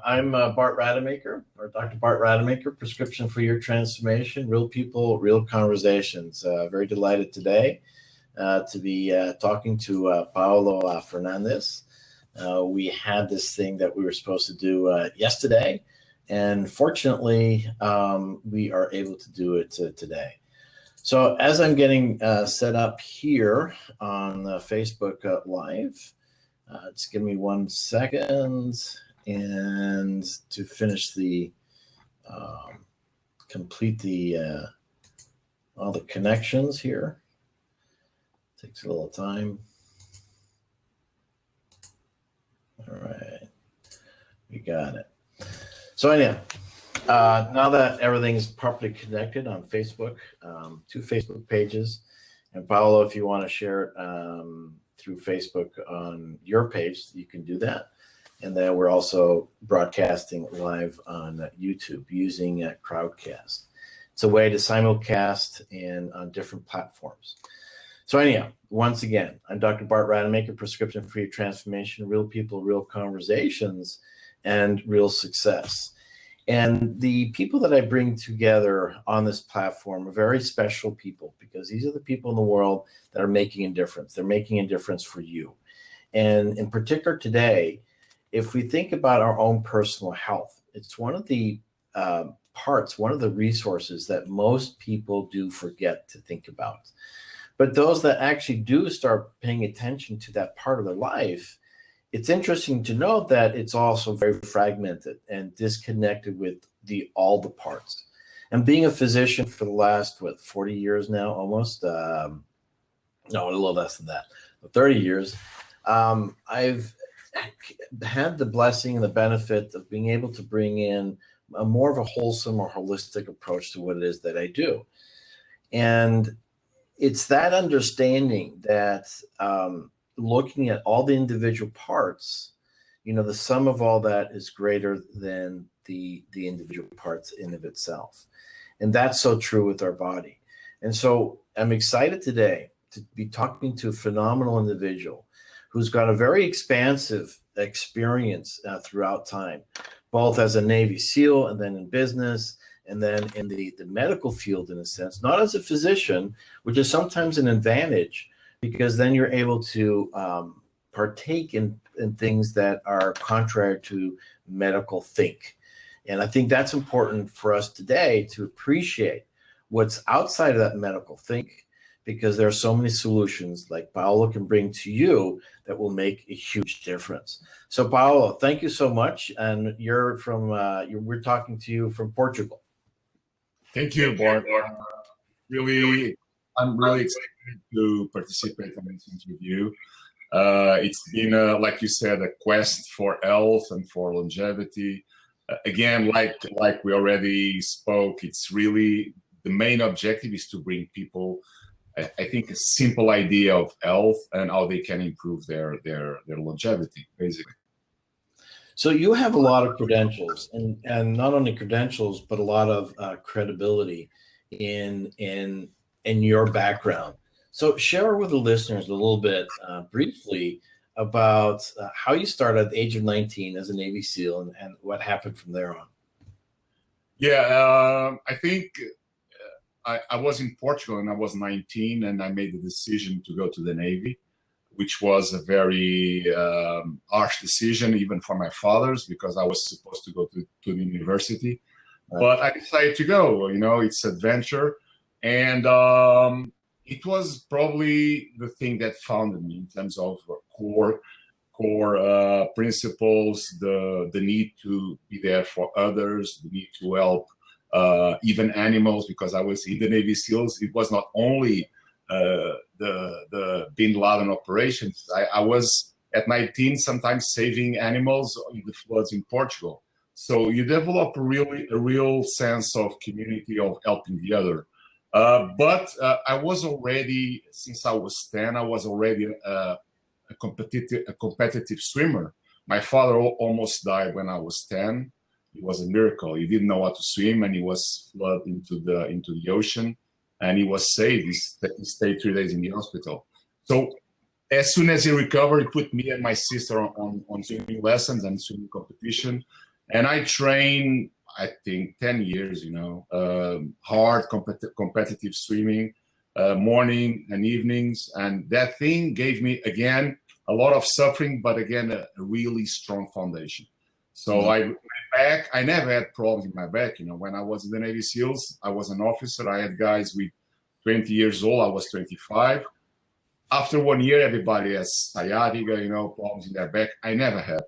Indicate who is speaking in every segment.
Speaker 1: I'm Bart Rademaker, or Dr. Bart Rademaker, Prescription for Your Transformation, Real People, Real Conversations. Very delighted today to be talking to Paolo Fernandes. We had this thing that we were supposed to do yesterday, and fortunately, we are able to do it today. So as I'm getting set up here on Facebook Live, just give me 1 second, and to finish the complete the all the connections here. Takes a little time. All right, we got it. So anyhow, now that everything is properly connected on Facebook, 2 Facebook pages, and Paolo, if you want to share it through Facebook on your page, you can do that. And then we're also broadcasting live on YouTube using Crowdcast. It's a way to simulcast and on different platforms. So anyhow, once again, I'm Dr. Bart Rademaker, Prescription for Your Transformation, Real People, Real Conversations, and Real Success. And the people that I bring together on this platform are very special people, because these are the people in the world that are making a difference. They're making a difference for you. And in particular today, if we think about our own personal health, it's one of the parts, one of the resources that most people do forget to think about. But those that actually do start paying attention to that part of their life, it's interesting to note that it's also very fragmented and disconnected with all the parts. And being a physician for the last, 40 years now, almost, no, a little less than that, 30 years, I've had the blessing and the benefit of being able to bring in a more of a wholesome or holistic approach to what it is that I do. And it's that understanding that looking at all the individual parts, the sum of all that is greater than the individual parts in of itself. And that's so true with our body. And so I'm excited today to be talking to a phenomenal individual who's got a very expansive experience throughout time, both as a Navy SEAL and then in business, and then in the medical field, in a sense, not as a physician, which is sometimes an advantage, because then you're able to partake in things that are contrary to medical think. And I think that's important for us today to appreciate what's outside of that medical think, because there are so many solutions like Paolo can bring to you that will make a huge difference. So Paolo, thank you so much. And you're from, we're talking to you from Portugal.
Speaker 2: Thank you, Bart. I'm really excited to participate in this interview. It's been, like you said, a quest for health and for longevity. Again, like we already spoke, it's really the main objective is to bring people, I think, a simple idea of health and how they can improve their longevity, basically.
Speaker 1: So you have a lot of credentials, and not only credentials, but a lot of credibility in your background. So share with the listeners a little bit briefly about how you started at the age of 19 as a Navy SEAL and what happened from there on.
Speaker 2: Yeah, I think I was in Portugal and I was 19, and I made the decision to go to the Navy, which was a very harsh decision, even for my fathers, because I was supposed to go to the university. Right. But I decided to go. It's adventure. And it was probably the thing that founded me in terms of core principles, the need to be there for others, the need to help even animals, because I was in the Navy SEALs. It was not only the Bin Laden operations. I was at 19 sometimes saving animals in the floods in Portugal. So you develop a real sense of community, of helping the other. But I was already, since I was 10, I was already a competitive swimmer. My father almost died when I was 10. It was a miracle. He didn't know how to swim, and he was flooded into the ocean, and he was saved. He stayed 3 days in the hospital. So as soon as he recovered, he put me and my sister on swimming lessons and swimming competition. And I trained, I think, 10 years, you know, hard competitive swimming, morning and evenings. And that thing gave me, again, a lot of suffering, but again, a really strong foundation. So my back, I never had problems in my back. You know, when I was in the Navy SEALs, I was an officer. I had guys with 20 years old. I was 25. After 1 year, everybody has sciatica, you know, problems in their back. I never had.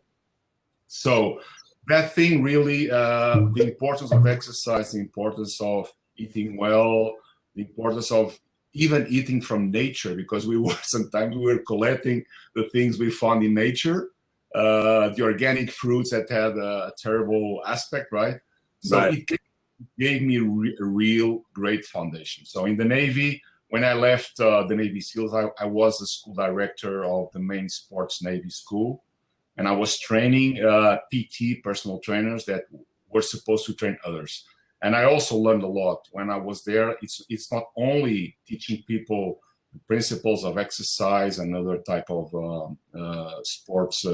Speaker 2: So that thing really, the importance of exercise, the importance of eating well, the importance of even eating from nature, because sometimes we were collecting the things we found in nature, the organic fruits that had a terrible aspect, right? So it gave me a real great foundation. So in the Navy, when I left the Navy SEALs, I was the school director of the main sports Navy school. And I was training PT, personal trainers that were supposed to train others. And I also learned a lot when I was there. It's not only teaching people the principles of exercise and other type of sports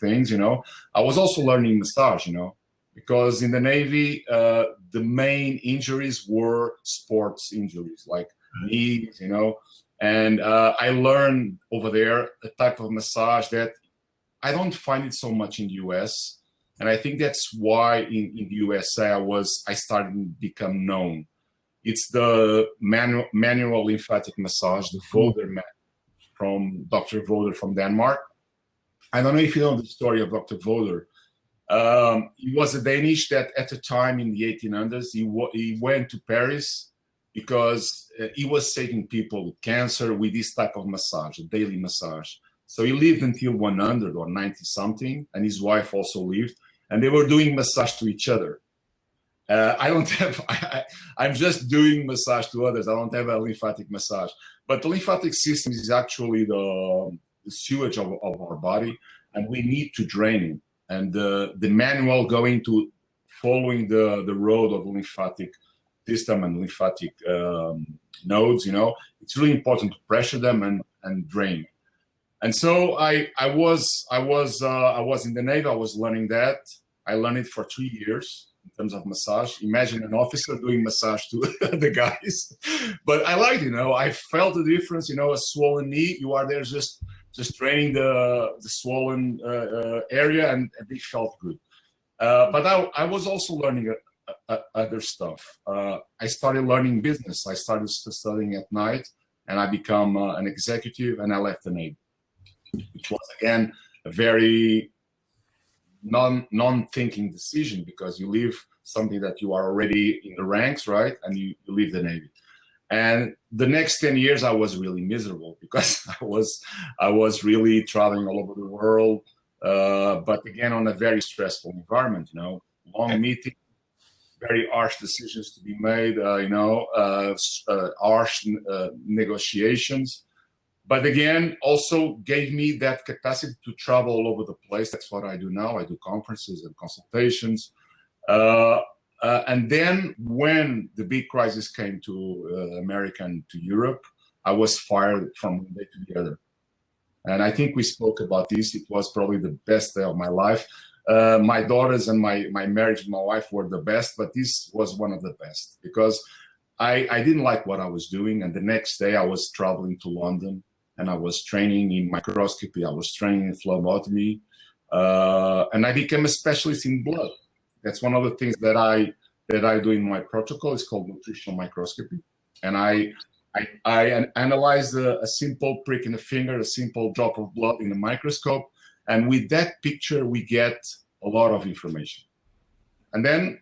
Speaker 2: things, you know. I was also learning massage, you know, because in the Navy, the main injuries were sports injuries, like knees, you know. And I learned over there a type of massage that I don't find it so much in the US. And I think that's why in the USA I started to become known. It's the manual lymphatic massage, the Voder mat from Dr. Voder from Denmark. I don't know if you know the story of Dr. Voder. He was a Danish that at the time in the 1800s, he went to Paris because he was saving people with cancer with this type of massage, a daily massage. So he lived until 100 or 90 something, and his wife also lived, and they were doing massage to each other. I'm just doing massage to others. I don't have a lymphatic massage. But the lymphatic system is actually the sewage of our body, and we need to drain it. And the manual going to following the road of the lymphatic system and lymphatic nodes, you know, it's really important to pressure them and drain. And so I was in the Navy. I was learning that. I learned it for 3 years in terms of massage. Imagine an officer doing massage to the guys. But I liked it, you know. I felt the difference, you know, a swollen knee. You are there just draining the swollen area, and it felt good. But I was also learning other stuff. I started learning business. I started studying at night, and I became an executive, and I left the Navy, which was, again, a very non-thinking decision, because you leave something that you are already in the ranks, right? And you leave the Navy. And the next 10 years, I was really miserable because I was really traveling all over the world, but again, on a very stressful environment, you know, long meetings, very harsh decisions to be made, you know, harsh negotiations. But again, also gave me that capacity to travel all over the place. That's what I do now. I do conferences and consultations. And then when the big crisis came to America and to Europe, I was fired from one day to the other. And I think we spoke about this. It was probably the best day of my life. My daughters and my marriage with my wife were the best, but this was one of the best because I didn't like what I was doing. And the next day I was traveling to London, and I was training in microscopy. I was training in phlebotomy, and I became a specialist in blood. That's one of the things that I do in my protocol. It's called nutritional microscopy, and I analyze a simple prick in the finger, a simple drop of blood in a microscope, and with that picture we get a lot of information. And then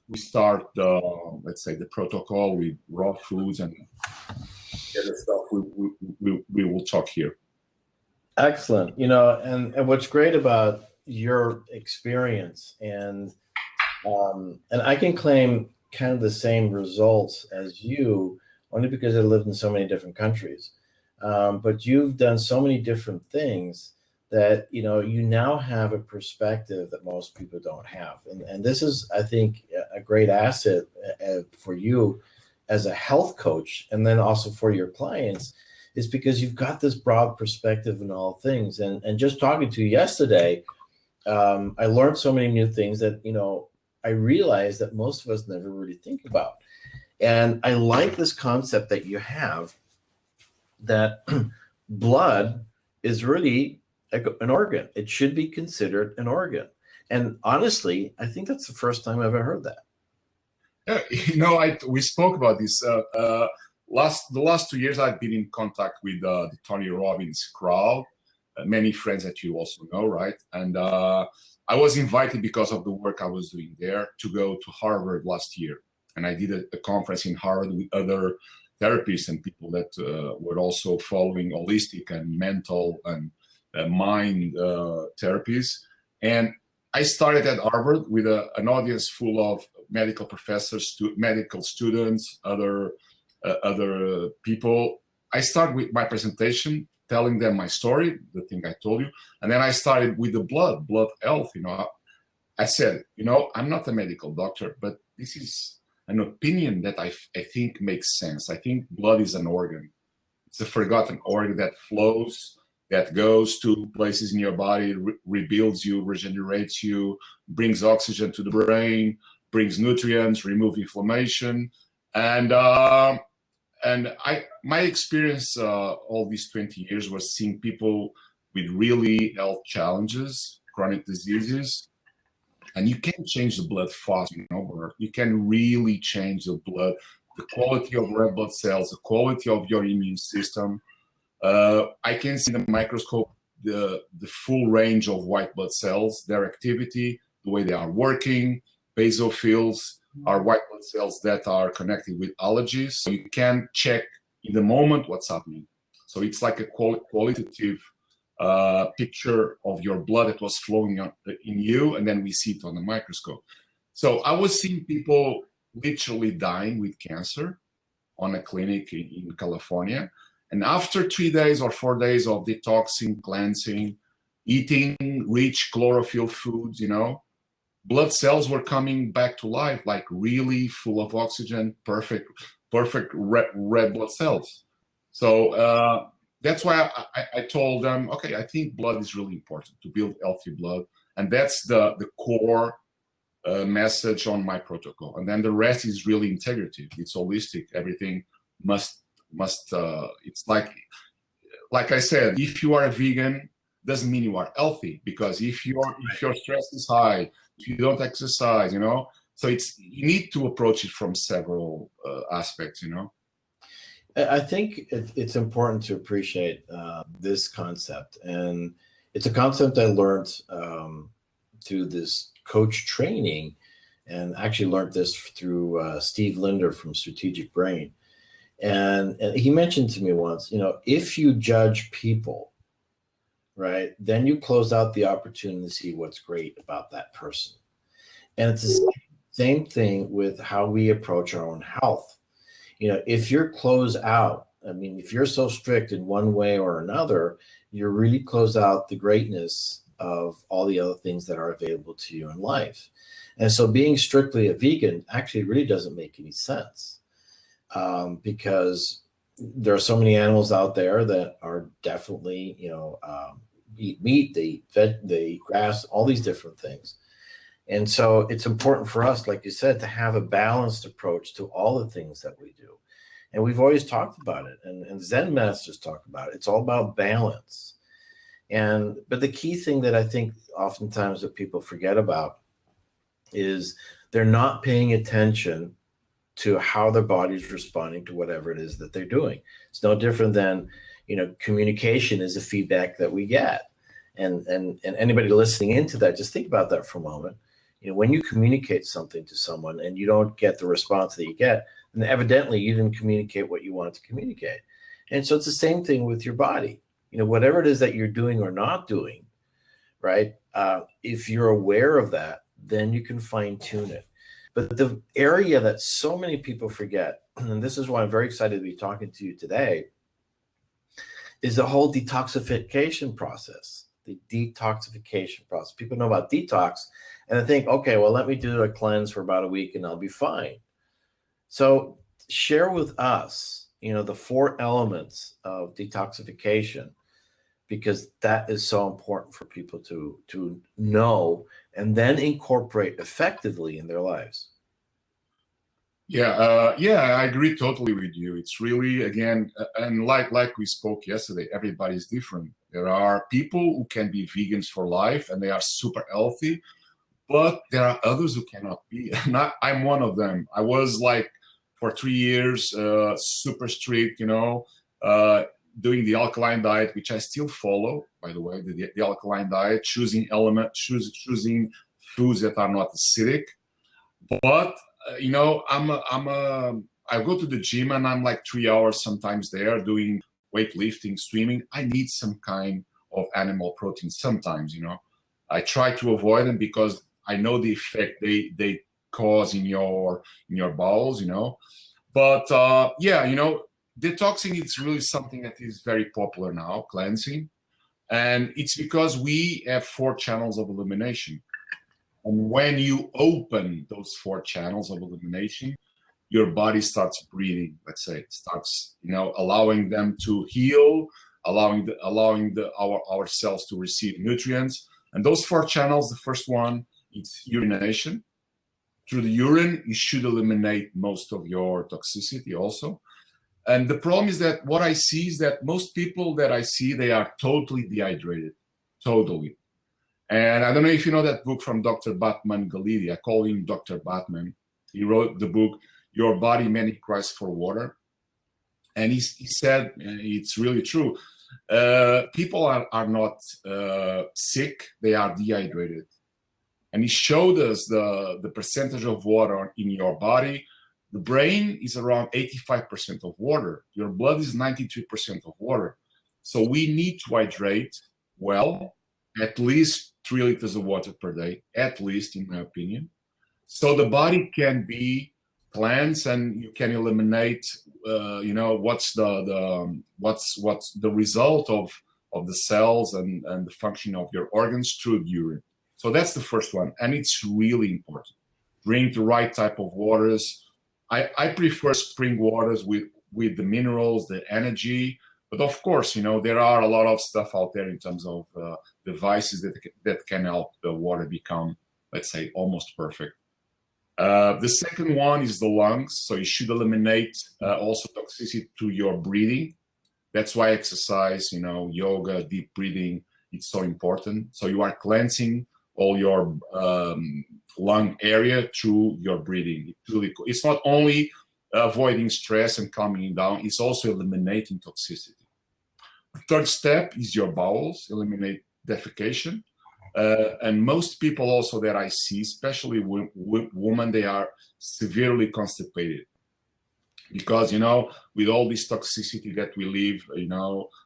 Speaker 2: we start, let's say, the protocol with raw foods and other stuff we will talk here.
Speaker 1: Excellent. You know, and what's great about your experience, and I can claim kind of the same results as you, only because I lived in so many different countries. But you've done so many different things that, you know, you now have a perspective that most people don't have. And this is, I think, a great asset for you as a health coach, and then also for your clients, is because you've got this broad perspective in all things. And just talking to you yesterday, I learned so many new things that, I realized that most of us never really think about. And I like this concept that you have that blood is really an organ. It should be considered an organ. And honestly, I think that's the first time I've ever heard that.
Speaker 2: Yeah, we spoke about this. The last 2 years, I've been in contact with the Tony Robbins crowd. Many friends that you also know, right? And I was invited because of the work I was doing there to go to Harvard last year, and I did a conference in Harvard with other therapists and people that were also following holistic and mental and mind therapies. And I started at Harvard with an audience full of medical professors, medical students, other people. I started with my presentation, telling them my story, the thing I told you, and then I started with the blood health. I said, I'm not a medical doctor, but this is an opinion that I think makes sense. I think blood is an organ. It's a forgotten organ that flows, that goes to places in your body, rebuilds you, regenerates you, brings oxygen to the brain, brings nutrients, remove inflammation. And my experience all these 20 years was seeing people with really health challenges, chronic diseases, and you can change the blood fast, Bart. You can really change the blood, the quality of red blood cells, the quality of your immune system. I can see in the microscope the full range of white blood cells, their activity, the way they are working. Basophils are white blood cells that are connected with allergies. So you can check in the moment what's happening. So it's like a qualitative picture of your blood that was flowing in you, and then we see it on the microscope. So I was seeing people literally dying with cancer on a clinic in California. And after 3 days or 4 days of detoxing, cleansing, eating rich chlorophyll foods, blood cells were coming back to life, like really full of oxygen, perfect red blood cells. So that's why I told them, okay, I think blood is really important to build healthy blood. And that's the core message on my protocol. And then the rest is really integrative. It's holistic. Everything must it's like I said, if you are a vegan, doesn't mean you are healthy, because if your stress is high, if you don't exercise, so you need to approach it from several aspects,
Speaker 1: I think it's important to appreciate this concept, and it's a concept I learned through this coach training, and actually learned this through Steve Linder from Strategic Brain. And he mentioned to me once, if you judge people, right, then you close out the opportunity to see what's great about that person. And it's the same thing with how we approach our own health. If you're closed out, if you're so strict in one way or another, you're really close out the greatness of all the other things that are available to you in life. And so being strictly a vegan actually really doesn't make any sense. Because there are so many animals out there that are definitely, eat meat, they eat grass, all these different things. And so it's important for us, like you said, to have a balanced approach to all the things that we do. And we've always talked about it, and Zen masters talk about it. It's all about balance. But the key thing that I think oftentimes that people forget about is they're not paying attention to how their body's responding to whatever it is that they're doing. It's no different than, communication is a feedback that we get. And anybody listening into that, just think about that for a moment. When you communicate something to someone and you don't get the response that you get, then evidently you didn't communicate what you wanted to communicate. And so it's the same thing with your body. Whatever it is that you're doing or not doing, right? If you're aware of that, then you can fine tune it. But the area that so many people forget, and this is why I'm very excited to be talking to you today, is the whole detoxification process, the detoxification process. People know about detox and they think, okay, well, let me do a cleanse for about a week and I'll be fine. So share with us, the 4 elements of detoxification, because that is so important for people to know and then incorporate effectively in their lives.
Speaker 2: Yeah, I agree totally with you. It's really, again, and like we spoke yesterday, everybody's different. There are people who can be vegans for life and they are super healthy, but there are others who cannot be. And I'm one of them. I was like for 3 years, super strict, doing the alkaline diet, which I still follow, by the way, the alkaline diet, choosing foods that are not acidic. But I go to the gym and I'm like 3 hours sometimes there doing weightlifting, swimming. I need some kind of animal protein sometimes. I try to avoid them because I know the effect they cause in your bowels. But detoxing is really something that is very popular now, cleansing, and it's because we have 4 channels of elimination. And when you open those 4 channels of elimination, your body starts breathing, let's say, starts, allowing them to heal, allowing our cells to receive nutrients. And those 4 channels, the first one, it's urination. Through the urine, you should eliminate most of your toxicity also. And the problem is that what I see is that most people that I see, they are totally dehydrated, totally. And I don't know if you know that book from Dr. Batman Galidi. I call him Dr. Batman. He wrote the book, Your Body Many Cries for Water. And he said, and it's really true, people are not sick, they are dehydrated. And he showed us the percentage of water in your body. The brain is around 85% of water. Your blood is 93% of water. So we need to hydrate well, at least 3 liters of water per day, at least, in my opinion. So the body can be cleansed and you can eliminate, what's the result of the cells and the function of your organs through the urine. So that's the first one. And it's really important. Drink the right type of waters. I prefer spring waters with the minerals, the energy. But of course, there are a lot of stuff out there in terms of devices that can help the water become, let's say, almost perfect. The second one is the lungs. So you should eliminate also toxicity to your breathing. That's why exercise, yoga, deep breathing, it's so important. So you are cleansing all your lung area through your breathing. It's not only avoiding stress and calming down, it's also eliminating toxicity. The third step is your bowels, eliminate defecation. And most people also that I see, especially women, they are severely constipated. Because, with all this toxicity that we live,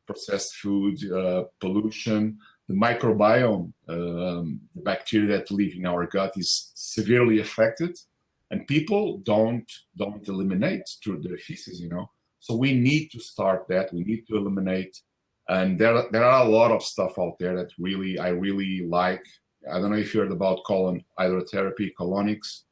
Speaker 2: processed food, pollution, the microbiome, the bacteria that live in our gut is severely affected. And people don't eliminate through their feces, So we need to start that. We need to eliminate. And there are a lot of stuff out there that I really like. I don't know if you heard about colon hydrotherapy, colonics.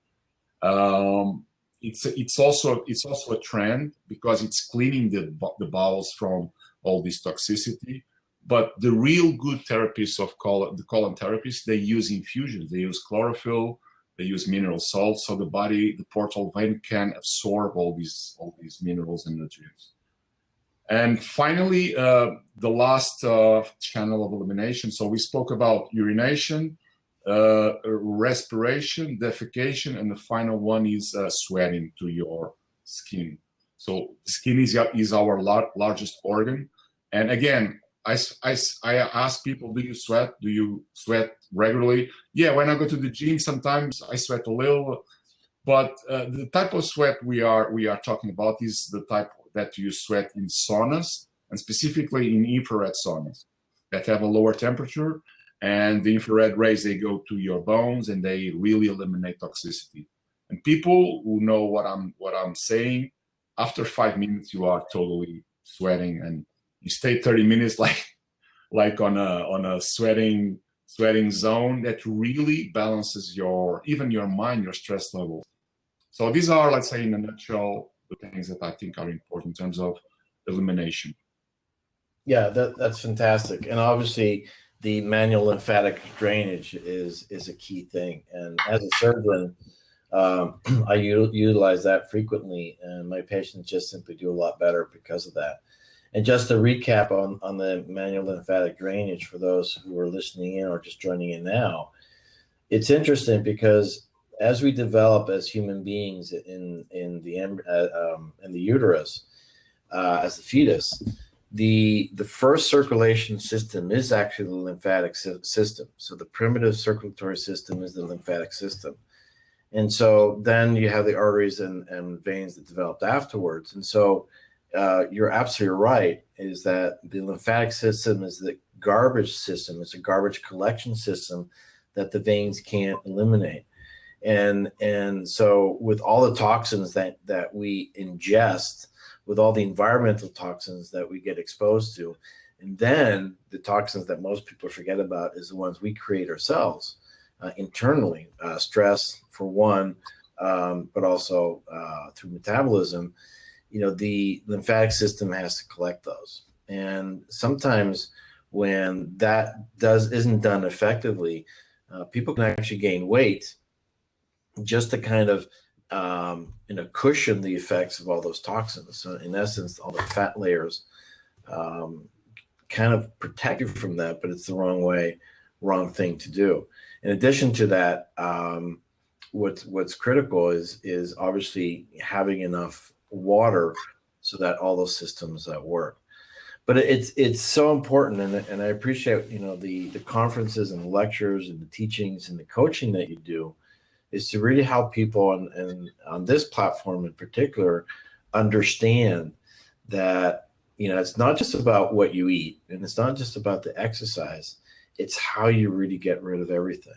Speaker 2: It's also a trend because it's cleaning the bowels from all this toxicity. But the real good therapists the colon therapists, they use infusions. They use chlorophyll. They use mineral salts, so the portal vein can absorb all these minerals and nutrients. And finally, the last channel of elimination. So we spoke about urination, respiration, defecation, and the final one is sweating to your skin. So skin is our largest organ. And again, I ask people, do you sweat? Do you sweat regularly? Yeah, when I go to the gym, sometimes I sweat a little. But the type of sweat we are talking about is the type that you sweat in saunas, and specifically in infrared saunas that have a lower temperature, and the infrared rays, they go to your bones and they really eliminate toxicity. And people who know what I'm saying, after 5 minutes you are totally sweating, and you stay 30 minutes like on a sweating zone that really balances even your mind, your stress level. So these are, let's say, in a nutshell, the things that I think are important in terms of elimination.
Speaker 1: Yeah, that's fantastic. And obviously, the manual lymphatic drainage is a key thing. And as a surgeon, I utilize that frequently, and my patients just simply do a lot better because of that. And just to recap on the manual lymphatic drainage for those who are listening in or just joining in now, it's interesting because as we develop as human beings in the uterus, as the fetus, the first circulation system is actually the lymphatic system. So the primitive circulatory system is the lymphatic system. And so then you have the arteries and veins that developed afterwards. And so you're absolutely right, is that the lymphatic system is the garbage system. It's a garbage collection system that the veins can't eliminate. And so with all the toxins that we ingest, with all the environmental toxins that we get exposed to, and then the toxins that most people forget about is the ones we create ourselves internally, stress for one, but also through metabolism. The lymphatic system has to collect those. And sometimes when that isn't done effectively, people can actually gain weight just to kind of cushion the effects of all those toxins. So in essence, all the fat layers kind of protect you from that, but it's the wrong thing to do. In addition to that, what's critical is obviously having enough water so that all those systems work. But it's so important, and I appreciate the conferences and the lectures and the teachings and the coaching that you do, is to really help people and on this platform in particular understand that it's not just about what you eat, and it's not just about the exercise, it's how you really get rid of everything.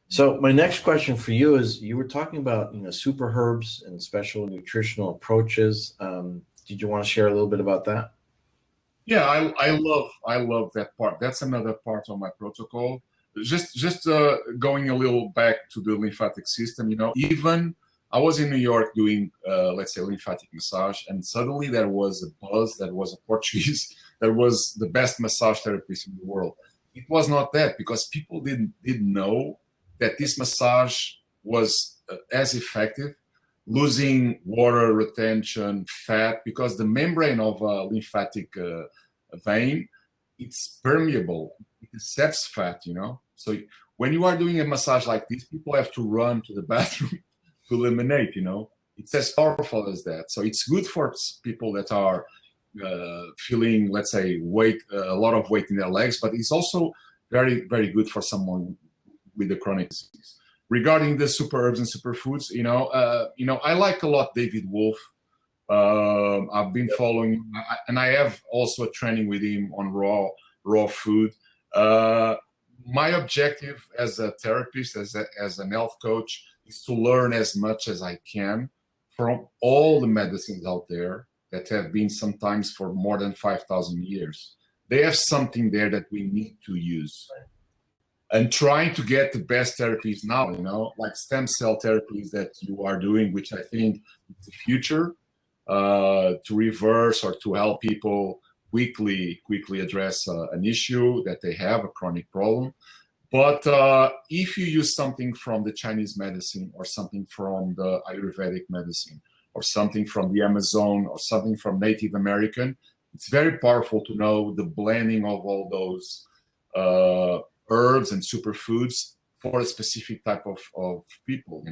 Speaker 1: So my next question for you is, you were talking about super herbs and special nutritional approaches. Did you want to share a little bit about that?
Speaker 2: Yeah, I love that part. That's another part of my protocol. Just going a little back to the lymphatic system. Even I was in New York doing let's say lymphatic massage, and suddenly there was a buzz that was a Portuguese that was the best massage therapist in the world. It was not that, because people didn't know that this massage was as effective, losing water retention, fat, because the membrane of a lymphatic vein, it's permeable. It accepts fat, So when you are doing a massage like this, people have to run to the bathroom to eliminate, It's as powerful as that. So it's good for people that are feeling, let's say, a lot of weight in their legs, but it's also very, very good for someone with a chronic disease. Regarding the super herbs and superfoods, I like a lot David Wolf. I've been following, and I have also a training with him on raw food. My objective as a therapist, as an health coach, is to learn as much as I can from all the medicines out there that have been sometimes for more than 5,000 years. They have something there that we need to use. And trying to get the best therapies now, like stem cell therapies that you are doing, which I think is the future, to reverse or to help people quickly address an issue that they have, a chronic problem. But if you use something from the Chinese medicine, or something from the Ayurvedic medicine, or something from the Amazon, or something from Native American, it's very powerful to know the blending of all those herbs and superfoods for a specific type of people,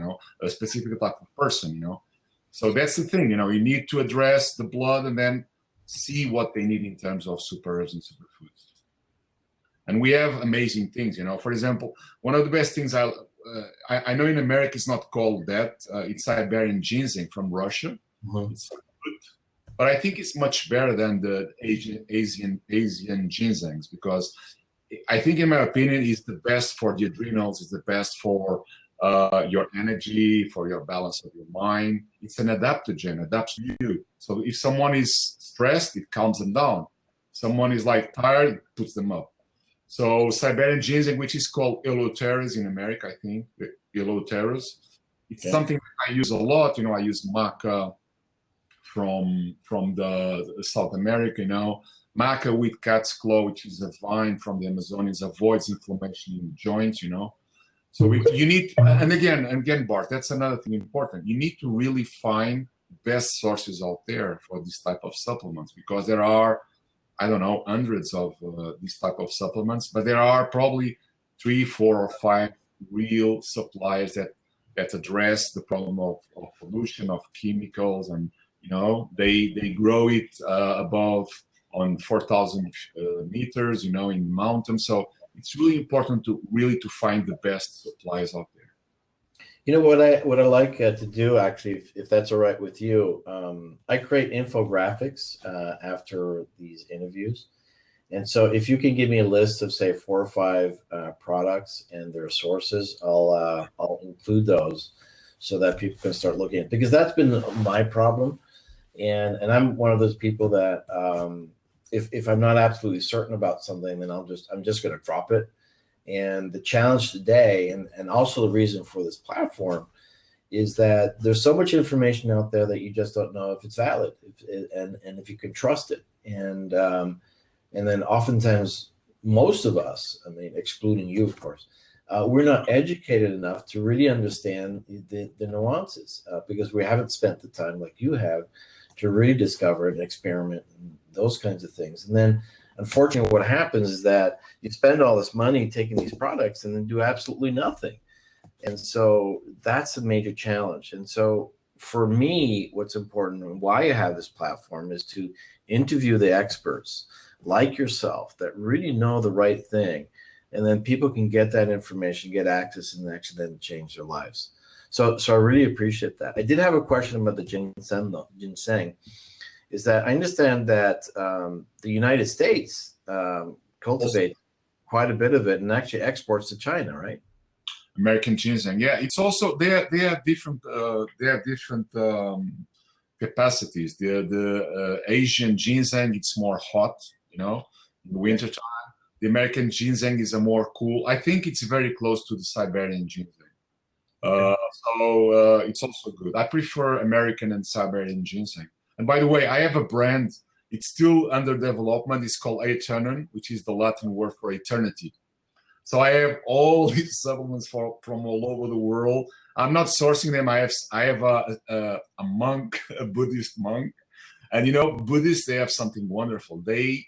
Speaker 2: a specific type of person, So that's the thing, you need to address the blood and then see what they need in terms of super herbs and superfoods. And we have amazing things, For example, one of the best things I know in America it's not called that. It's Siberian ginseng from Russia. Mm-hmm. It's good, but I think it's much better than the Asian ginsengs, because I think, in my opinion, it's the best for the adrenals. It's the best for your energy, for your balance of your mind. It's an adaptogen, adapts to you. So if someone is stressed, it calms them down. Someone is tired, it puts them up. So Siberian ginseng, which is called Eleuteris in America, I think, Eleuteris. It's something that I use a lot. I use maca from the South America, Maca with cat's claw, which is a vine from the Amazonians, avoids inflammation in the joints, you know. So you need, and again, Bart, that's another thing important. You need to really find best sources out there for this type of supplements, because there are, I don't know, hundreds of these type of supplements, but there are probably 3, 4, or 5 real suppliers that address the problem of pollution, of chemicals, and you know, they grow it above on 4,000 meters, you know, in mountains. So it's really important to find the best supplies out there.
Speaker 1: You know what I like to do, actually, if that's all right with you, I create infographics after these interviews, and so if you can give me a list of say 4 or 5 products and their sources, I'll include those so that people can start looking at it, because that's been my problem, and I'm one of those people that if I'm not absolutely certain about something, then I'm just going to drop it. And the challenge today, and also the reason for this platform, is that there's so much information out there that you just don't know if it's valid, and if you can trust it. And then oftentimes, most of us, I mean, excluding you, of course, we're not educated enough to really understand the nuances, because we haven't spent the time like you have to really discover and experiment and those kinds of things. And then, unfortunately, what happens is that you spend all this money taking these products and then do absolutely nothing. And so that's a major challenge. And so for me, what's important and why I have this platform is to interview the experts like yourself that really know the right thing. And then people can get that information, get access, and actually then change their lives. So I really appreciate that. I did have a question about the ginseng, though. Ginseng is that I understand that the United States cultivates quite a bit of it and actually exports to China, right?
Speaker 2: American ginseng, yeah. It's also they have different capacities. The Asian ginseng, it's more hot, you know, in the winter time. The American ginseng is a more cool. I think it's very close to the Siberian ginseng. So it's also good. I prefer American and Siberian ginseng. And by the way, I have a brand. It's still under development. It's called Aeternon, which is the Latin word for eternity. So I have all these supplements from all over the world. I'm not sourcing them. I have a monk, a Buddhist monk, and you know, Buddhists, they have something wonderful. They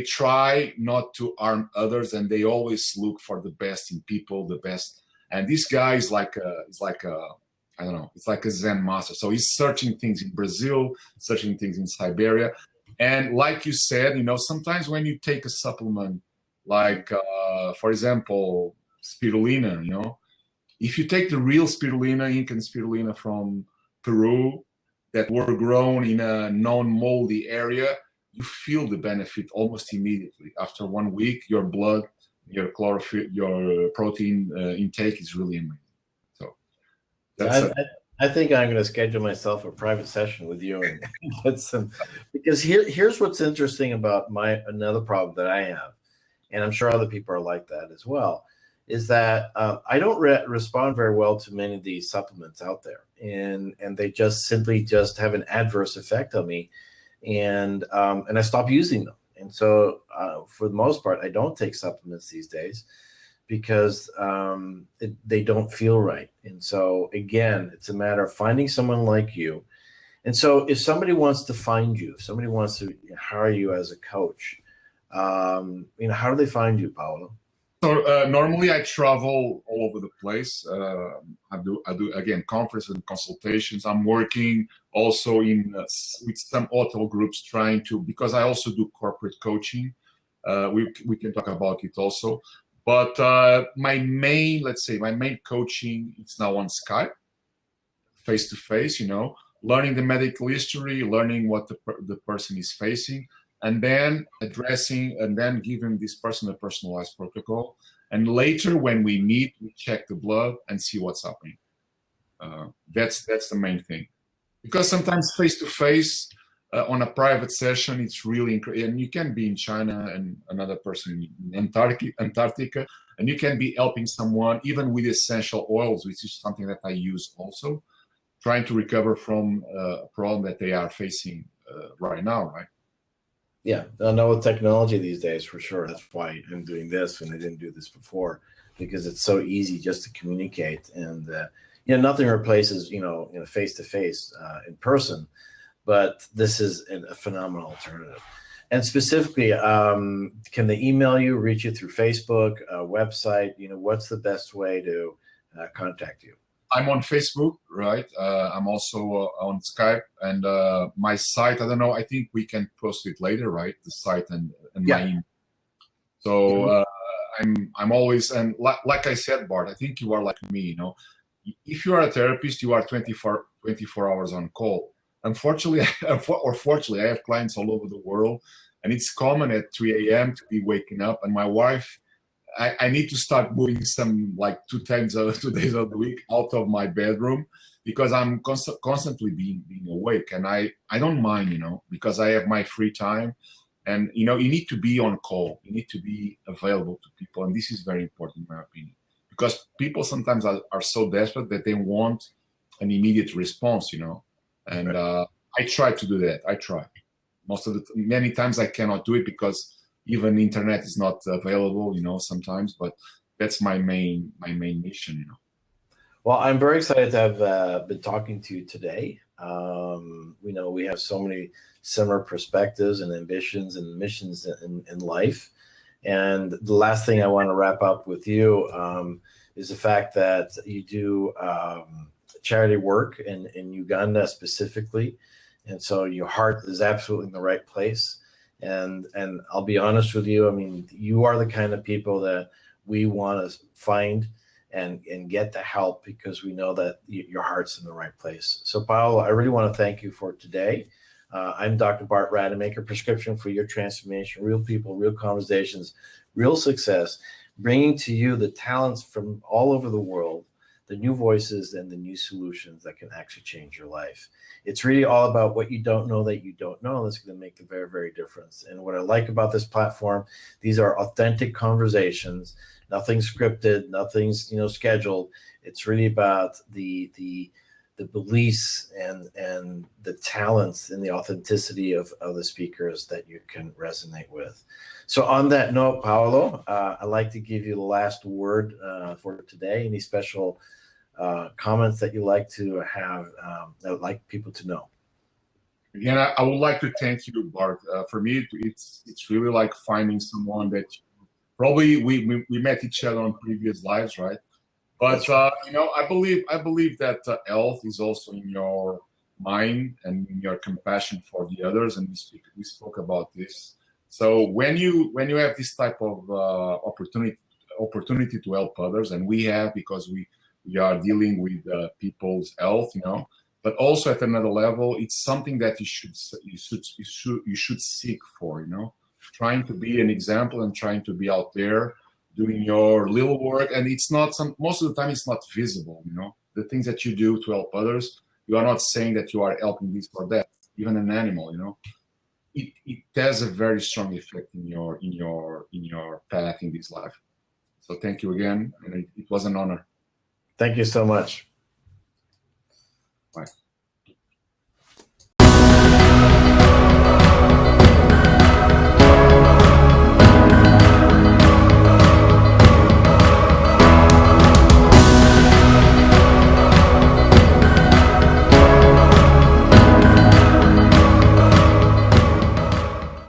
Speaker 2: try not to harm others, and they always look for the best in people, the best. And this guy is like I don't know, it's like a Zen master. So he's searching things in Brazil, searching things in Siberia. And like you said, you know, sometimes when you take a supplement, like, for example, spirulina, you know, if you take the real spirulina, Incan spirulina from Peru that were grown in a non-moldy area, you feel the benefit almost immediately. After 1 week, your blood, your chlorophyll, your protein intake is really amazing.
Speaker 1: I think I'm going to schedule myself a private session with you and get some, because here's what's interesting about another problem that I have, and I'm sure other people are like that as well, is that I don't respond very well to many of these supplements out there, and they just simply have an adverse effect on me, and I stop using them. And so for the most part, I don't take supplements these days, because they don't feel right. And so again, it's a matter of finding someone like you. And so if somebody wants to find you, if somebody wants to hire you as a coach, you know, how do they find you, Paolo?
Speaker 2: So normally I travel all over the place. I do again conferences and consultations. I'm working also with some hotel groups trying to, because I also do corporate coaching. We can talk about it also. But my main coaching is now on Skype, face to face. You know, learning the medical history, learning what the person is facing, and then addressing and then giving this person a personalized protocol. And later, when we meet, we check the blood and see what's happening. That's the main thing, because sometimes face to face on a private session, it's really incredible. And you can be in China and another person in Antarctica, and you can be helping someone even with essential oils, which is something that I use also, trying to recover from a problem that they are facing right now, right?
Speaker 1: Yeah, I know with technology these days, for sure. That's why I'm doing this, and I didn't do this before, because it's so easy just to communicate. And nothing replaces face to face in person, but this is a phenomenal alternative. And specifically, can they email you, reach you through Facebook, website? What's the best way to contact you?
Speaker 2: I'm on Facebook, right? I'm also on Skype, and my site. I don't know. I think we can post it later, right? The site and
Speaker 1: Yeah.
Speaker 2: my email. So I'm always, and like I said, Bart, I think you are like me. If you are a therapist, you are 24 hours on call. Unfortunately, or fortunately, I have clients all over the world, and it's common at 3 a.m. to be waking up. And my wife, I need to start moving some like 2 days of the week out of my bedroom, because I'm constantly being awake, and I don't mind, because I have my free time, and you need to be on call, you need to be available to people, and this is very important in my opinion, because people sometimes are so desperate that they want an immediate response, and
Speaker 1: Right.
Speaker 2: I try to do that. I try. Many times I cannot do it because even internet is not available, sometimes, but that's my main mission.
Speaker 1: Well, I'm very excited to have been talking to you today. We have so many similar perspectives and ambitions and missions in life. And the last thing I want to wrap up with you is the fact that you do charity work in Uganda specifically. And so your heart is absolutely in the right place. And I'll be honest with you, I mean, you are the kind of people that we want to find and get the help, because we know that your heart's in the right place. So, Paolo, I really want to thank you for today. I'm Dr. Bart Rademaker, Prescription for Your Transformation, real people, real conversations, real success, bringing to you the talents from all over the world, the new voices and the new solutions that can actually change your life. It's really all about what you don't know that you don't know. That's going to make a very, very difference. And what I like about this platform, these are authentic conversations, nothing scripted, nothing's scheduled. It's really about the beliefs and the talents and the authenticity of the speakers that you can resonate with. So on that note, Paolo, I'd like to give you the last word for today. Any special comments that you like to have that would like people to know?
Speaker 2: Again, I would like to thank you, Bart. For me, it's really like finding someone that probably we met each other on previous lives, right? But I believe that health is also in your mind and in your compassion for the others, and we spoke about this. So when you have this type of opportunity to help others, and we have, because we are dealing with people's health, but also at another level, it's something that you should seek for, trying to be an example and trying to be out there doing your little work. And it's not most of the time it's not visible, the things that you do to help others. You are not saying that you are helping this or that, even an animal, it has a very strong effect in your path in this life. So thank you again, and it was an honor.
Speaker 1: Thank you so much.
Speaker 2: Bye.